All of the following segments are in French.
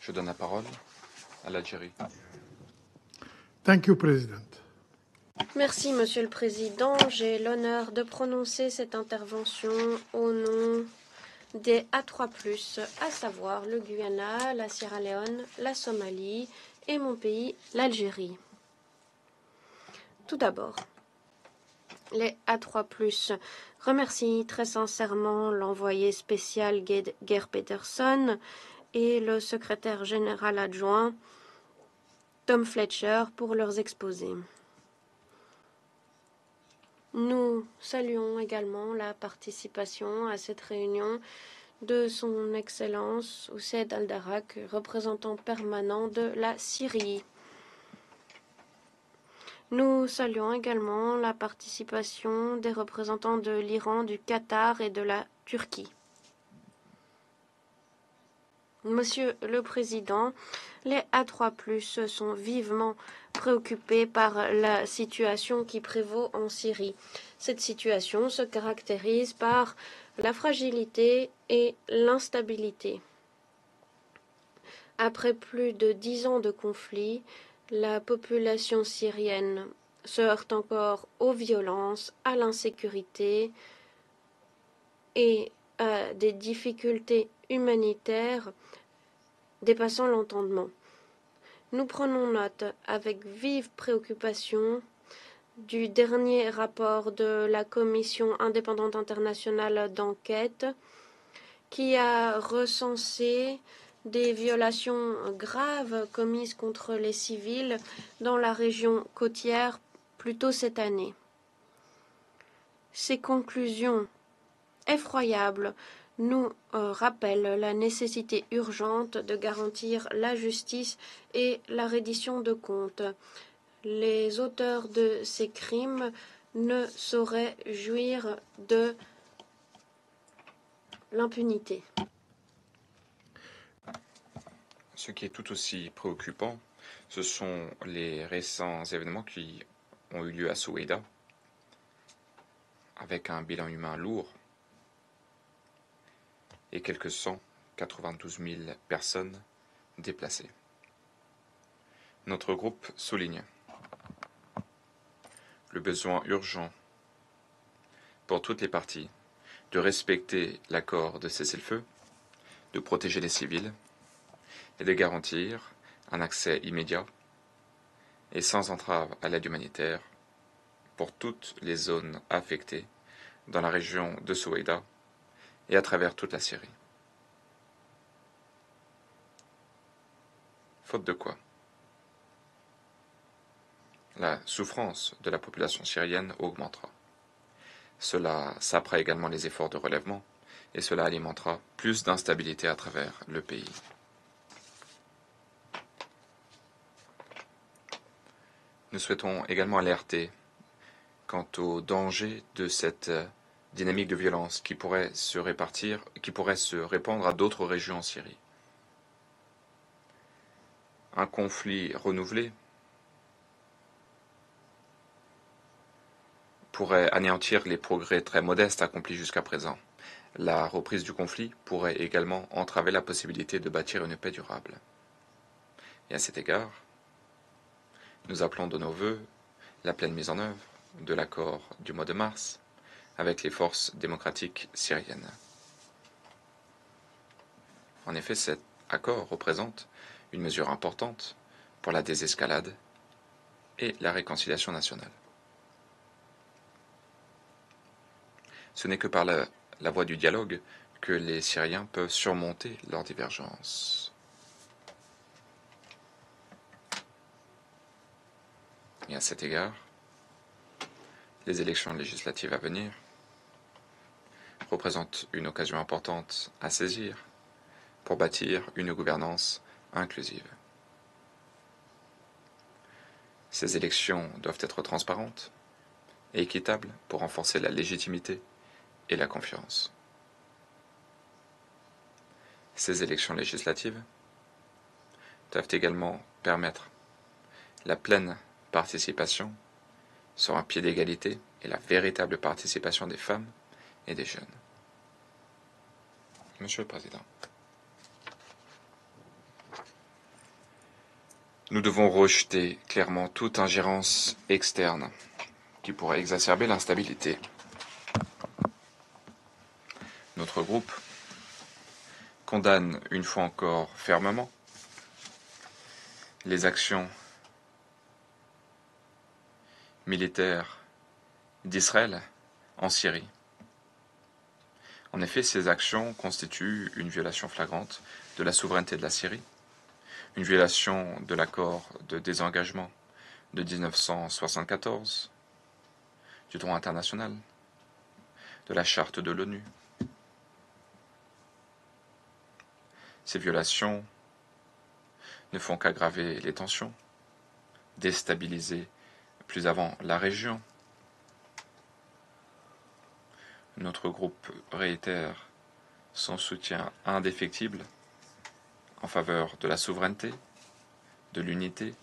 Je donne la parole à l'Algérie. Thank you, President. Merci, Monsieur le Président. J'ai l'honneur de prononcer cette intervention au nom des A3+, à savoir le Guyana, la Sierra Leone, la Somalie et mon pays, l'Algérie. Tout d'abord, les A3+, remercient très sincèrement l'envoyé spécial Geir Peterson et le secrétaire général adjoint Tom Fletcher pour leurs exposés. Nous saluons également la participation à cette réunion de son Excellence Ousseid Al-Darak, représentant permanent de la Syrie. Nous saluons également la participation des représentants de l'Iran, du Qatar et de la Turquie. Monsieur le Président, les A3+ sont vivement préoccupés par la situation qui prévaut en Syrie. Cette situation se caractérise par la fragilité et l'instabilité. Après plus de 10 ans de conflit, la population syrienne se heurte encore aux violences, à l'insécurité et à des difficultés humanitaires dépassant l'entendement. Nous prenons note avec vive préoccupation du dernier rapport de la Commission indépendante internationale d'enquête qui a recensé des violations graves commises contre les civils dans la région côtière plus tôt cette année. Ces conclusions effroyables nous rappellent la nécessité urgente de garantir la justice et la reddition de comptes. Les auteurs de ces crimes ne sauraient jouir de l'impunité. Ce qui est tout aussi préoccupant, ce sont les récents événements qui ont eu lieu à Soueïda, avec un bilan humain lourd et quelques 192 000 personnes déplacées. Notre groupe souligne le besoin urgent pour toutes les parties de respecter l'accord de cessez-le-feu, de protéger les civils et de garantir un accès immédiat et sans entrave à l'aide humanitaire pour toutes les zones affectées dans la région de Soueïda et à travers toute la Syrie. Faute de quoi, la souffrance de la population syrienne augmentera. Cela sapera également les efforts de relèvement et cela alimentera plus d'instabilité à travers le pays. Nous souhaitons également alerter quant au danger de cette dynamique de violence qui pourrait se répandre à d'autres régions en Syrie. Un conflit renouvelé pourrait anéantir les progrès très modestes accomplis jusqu'à présent. La reprise du conflit pourrait également entraver la possibilité de bâtir une paix durable. Et à cet égard, nous appelons de nos vœux la pleine mise en œuvre de l'accord du mois de mars avec les forces démocratiques syriennes. En effet, cet accord représente une mesure importante pour la désescalade et la réconciliation nationale. Ce n'est que par la voie du dialogue que les Syriens peuvent surmonter leurs divergences. Et à cet égard, les élections législatives à venir représentent une occasion importante à saisir pour bâtir une gouvernance inclusive. Ces élections doivent être transparentes et équitables pour renforcer la légitimité et la confiance. Ces élections législatives doivent également permettre la pleine participation sur un pied d'égalité et la véritable participation des femmes et des jeunes. Monsieur le Président, Nous devons rejeter clairement toute ingérence externe qui pourrait exacerber l'instabilité. Notre groupe condamne une fois encore fermement les actions militaires d'Israël en Syrie. En effet, ces actions constituent une violation flagrante de la souveraineté de la Syrie, une violation de l'accord de désengagement de 1974, du droit international, de la charte de l'ONU. Ces violations ne font qu'aggraver les tensions, déstabiliser plus avant la région. Notre groupe réitère son soutien indéfectible en faveur de la souveraineté, de l'unité,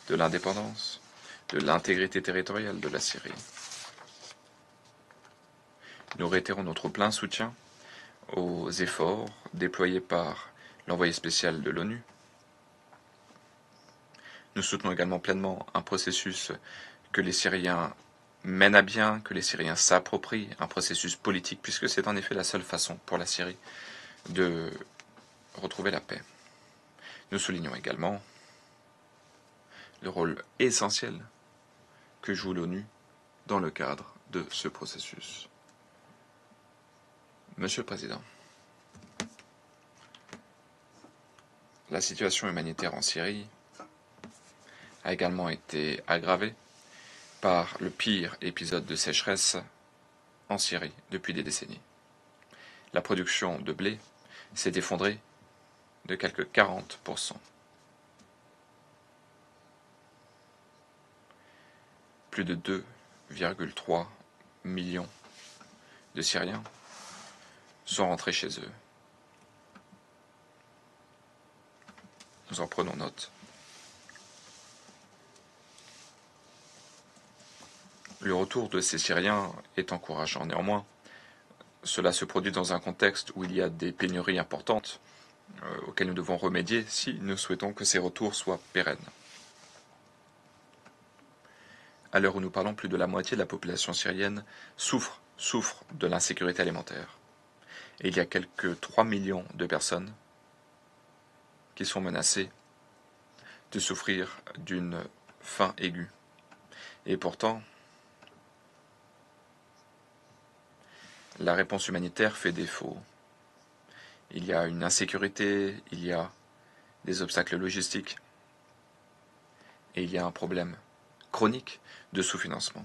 de l'indépendance, de l'intégrité territoriale de la Syrie. Nous réitérons notre plein soutien aux efforts déployés par l'envoyé spécial de l'ONU. Nous soutenons également pleinement un processus que les Syriens mènent à bien, que les Syriens s'approprient, un processus politique, puisque c'est en effet la seule façon pour la Syrie de retrouver la paix. Nous soulignons également le rôle essentiel que joue l'ONU dans le cadre de ce processus. Monsieur le Président, la situation humanitaire en Syrie a également été aggravée par le pire épisode de sécheresse en Syrie depuis des décennies. La production de blé s'est effondrée de quelque 40%. Plus de 2,3 millions de Syriens sont rentrés chez eux. Nous en prenons note. Le retour de ces Syriens est encourageant. Néanmoins, cela se produit dans un contexte où il y a des pénuries importantes auxquelles nous devons remédier si nous souhaitons que ces retours soient pérennes. À l'heure où nous parlons, plus de la moitié de la population syrienne souffre de l'insécurité alimentaire. Et il y a quelques 3 millions de personnes qui sont menacées de souffrir d'une faim aiguë. Et pourtant, la réponse humanitaire fait défaut. Il y a une insécurité, il y a des obstacles logistiques, et il y a un problème chronique de sous-financement,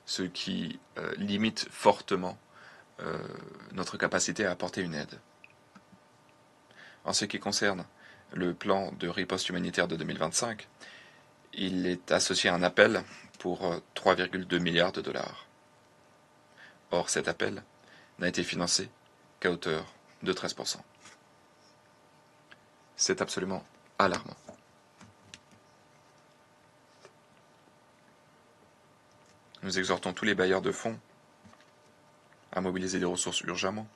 ce qui limite fortement notre capacité à apporter une aide. En ce qui concerne le plan de riposte humanitaire de 2025, il est associé à un appel pour 3,2 milliards de dollars. Or, cet appel n'a été financé qu'à hauteur de 13%. C'est absolument alarmant. Nous exhortons tous les bailleurs de fonds à mobiliser des ressources urgemment,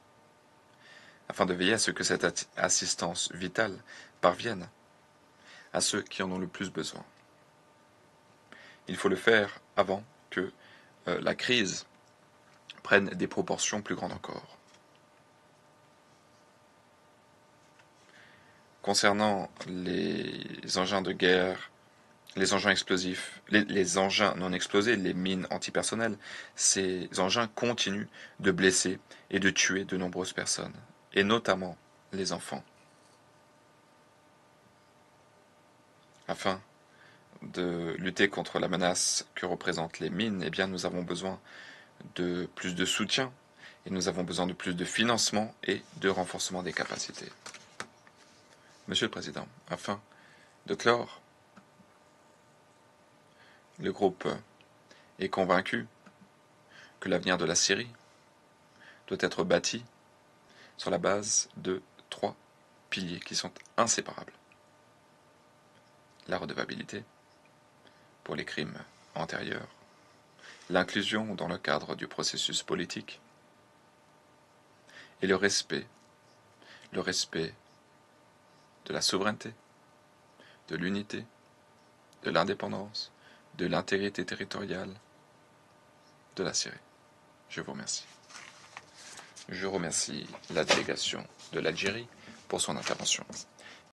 afin de veiller à ce que cette assistance vitale parvienne à ceux qui en ont le plus besoin. Il faut le faire avant que la crise prenne des proportions plus grandes encore. Concernant les engins de guerre, les engins explosifs, les engins non explosés, les mines antipersonnelles, ces engins continuent de blesser et de tuer de nombreuses personnes, et notamment les enfants. Afin de lutter contre la menace que représentent les mines, eh bien, nous avons besoin de plus de soutien, et nous avons besoin de plus de financement et de renforcement des capacités. Monsieur le Président, afin de clore, le groupe est convaincu que l'avenir de la Syrie doit être bâti sur la base de 3 piliers qui sont inséparables. La redevabilité pour les crimes antérieurs, l'inclusion dans le cadre du processus politique et le respect de la souveraineté, de l'unité de l'indépendance, de l'intégrité territoriale de la Syrie. Je vous remercie. Je remercie la délégation de l'Algérie pour son intervention.